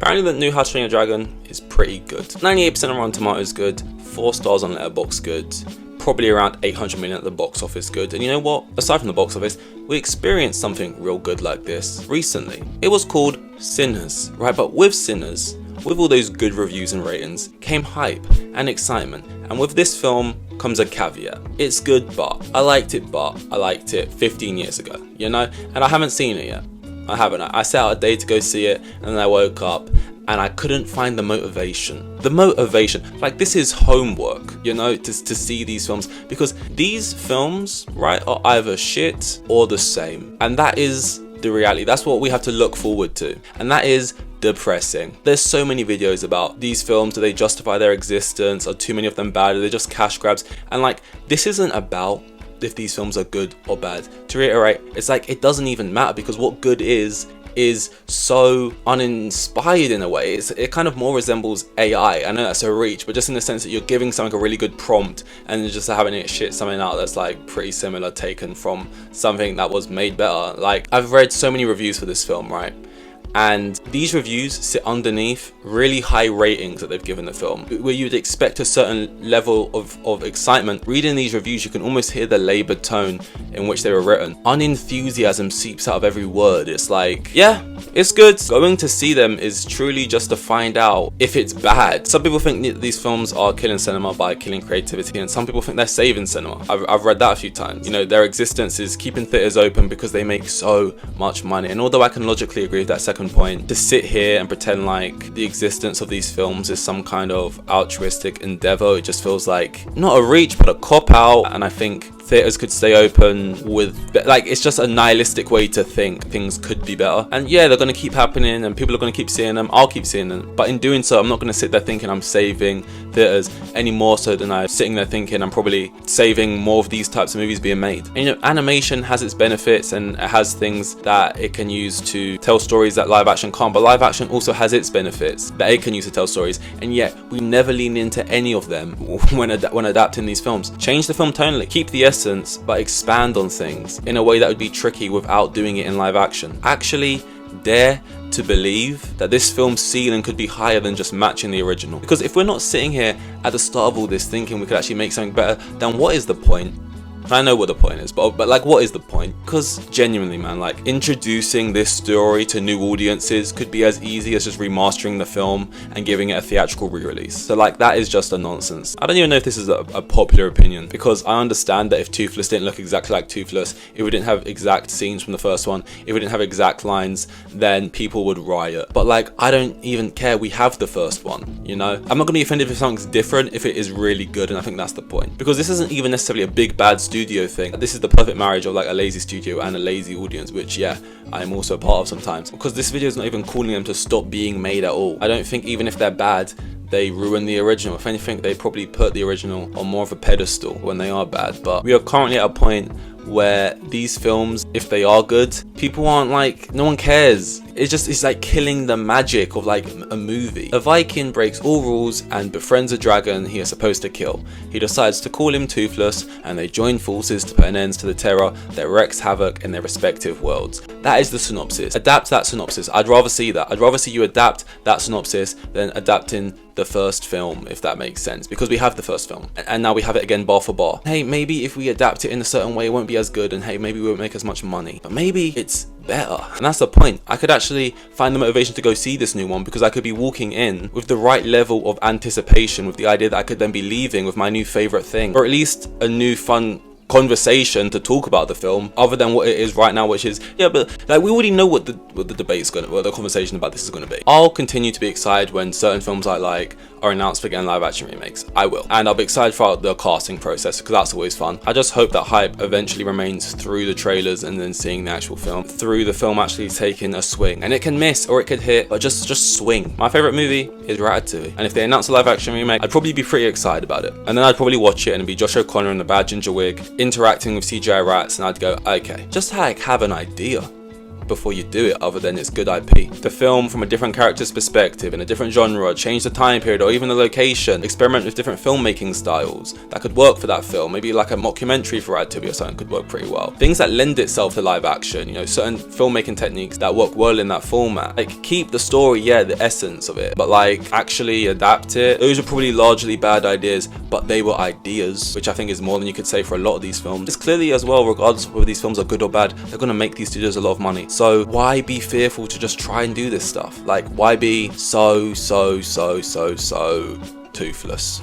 Apparently the new How to Train Your Dragon is pretty good. 98% on Rotten Tomatoes good, 4 stars on Letterboxd good, probably around 800 million at the box office good. And you know what? Aside from the box office, we experienced something real good like this recently. It was called Sinners, right? But with Sinners, with all those good reviews and ratings, came hype and excitement. And with this film comes a caveat. It's good, but I liked it 15 years ago, you know? And I haven't seen it yet. I haven't. I set out a day to go see it, and then I woke up and I couldn't find the motivation. Like, this is homework, you know, to see these films, because these films, right, are either shit or the same. And that is the reality. That's what we have to look forward to. And that is depressing. There's so many videos about these films. Do they justify their existence? Are too many of them bad? Are they just cash grabs? And like, this isn't about if these films are good or bad. To reiterate, it's like, it doesn't even matter, because what good is so uninspired in a way. It kind of more resembles AI. I know that's a reach, but just in the sense that you're giving something a really good prompt and you're just having it shit something out that's like pretty similar, taken from something that was made better. Like, I've read so many reviews for this film, right? And these reviews sit underneath really high ratings that they've given the film, where you'd expect a certain level of excitement. Reading these reviews, you can almost hear the laboured tone in which they were written. Unenthusiasm seeps out of every word. It's like, yeah, it's good. Going to see them is truly just to find out if it's bad. Some people think that these films are killing cinema by killing creativity, and some people think they're saving cinema. I've read that a few times. You know, their existence is keeping theatres open because they make so much money. And although I can logically agree with that second point, to sit here and pretend like the existence of these films is some kind of altruistic endeavor, it just feels like not a reach but a cop out. And I think theaters could stay open with, like, it's just a nihilistic way to think things could be better. And yeah, they're going to keep happening and people are going to keep seeing them. I'll keep seeing them, but in doing so, I'm not going to sit there thinking I'm saving theaters any more so than I'm sitting there thinking I'm probably saving more of these types of movies being made. And, you know, animation has its benefits and it has things that it can use to tell stories that live action can't, but live action also has its benefits that it can use to tell stories, and yet we never lean into any of them when adapting these films. Change the film tonally, keep the essence, but expand on things in a way that would be tricky without doing it in live action. Actually dare to believe that this film's ceiling could be higher than just matching the original. Because if we're not sitting here at the start of all this thinking we could actually make something better, then what is the point? I know what the point is, but like, what is the point? Because genuinely, man, like, introducing this story to new audiences could be as easy as just remastering the film and giving it a theatrical re-release. So like, that is just a nonsense. I don't even know if this is a popular opinion, because I understand that if Toothless didn't look exactly like Toothless, if we didn't have exact scenes from the first one, if we didn't have exact lines, then people would riot. But like, I don't even care. We have the first one, you know? I'm not going to be offended if something's different if it is really good, and I think that's the point. Because this isn't even necessarily a big bad studio thing. This is the perfect marriage of like a lazy studio and a lazy audience, which yeah, I'm also a part of sometimes, because this video is not even calling them to stop being made at all. I don't think even if they're bad, they ruin the original. If anything, they probably put the original on more of a pedestal when they are bad. But we are currently at a point where these films, if they are good, people aren't like, no one cares. It's like killing the magic of like a movie. A Viking breaks all rules and befriends a dragon he is supposed to kill. He decides to call him Toothless, and they join forces to put an end to the terror that wreaks havoc in their respective worlds. That is the synopsis. Adapt that synopsis. I'd rather see that. I'd rather see you adapt that synopsis than adapting the first film, if that makes sense, because we have the first film and now we have it again bar for bar. Hey, maybe if we adapt it in a certain way, it won't be as good, and hey, maybe we won't make as much money, but maybe it's better. And that's the point. I could actually find the motivation to go see this new one because I could be walking in with the right level of anticipation, with the idea that I could then be leaving with my new favorite thing, or at least a new fun conversation to talk about the film, other than what it is right now, which is, yeah, but like, we already know what the debate's gonna, what the conversation about this is gonna be. I'll continue to be excited when certain films I like are announced for getting live action remakes. I will, and I'll be excited throughout the casting process because that's always fun. I just hope that hype eventually remains through the trailers and then seeing the actual film, through the film actually taking a swing. And it can miss or it could hit, but just swing. My favorite movie is Ratatouille, and if they announce a live action remake, I'd probably be pretty excited about it. And then I'd probably watch it and it'd be Josh O'Connor in the bad ginger wig interacting with CGI rats, and I'd go, okay, just like have an idea. before you do it, other than it's good IP. The film from a different character's perspective, in a different genre, change the time period or even the location, experiment with different filmmaking styles that could work for that film. Maybe like a mockumentary for Ratatouille or something could work pretty well. Things that lend itself to live action, you know, certain filmmaking techniques that work well in that format. Like, keep the story, yeah, the essence of it, but like actually adapt it. Those are probably largely bad ideas, but they were ideas, which I think is more than you could say for a lot of these films. It's clearly as well, regardless of whether these films are good or bad, they're gonna make these studios a lot of money. So why be fearful to just try and do this stuff? Like, why be so toothless?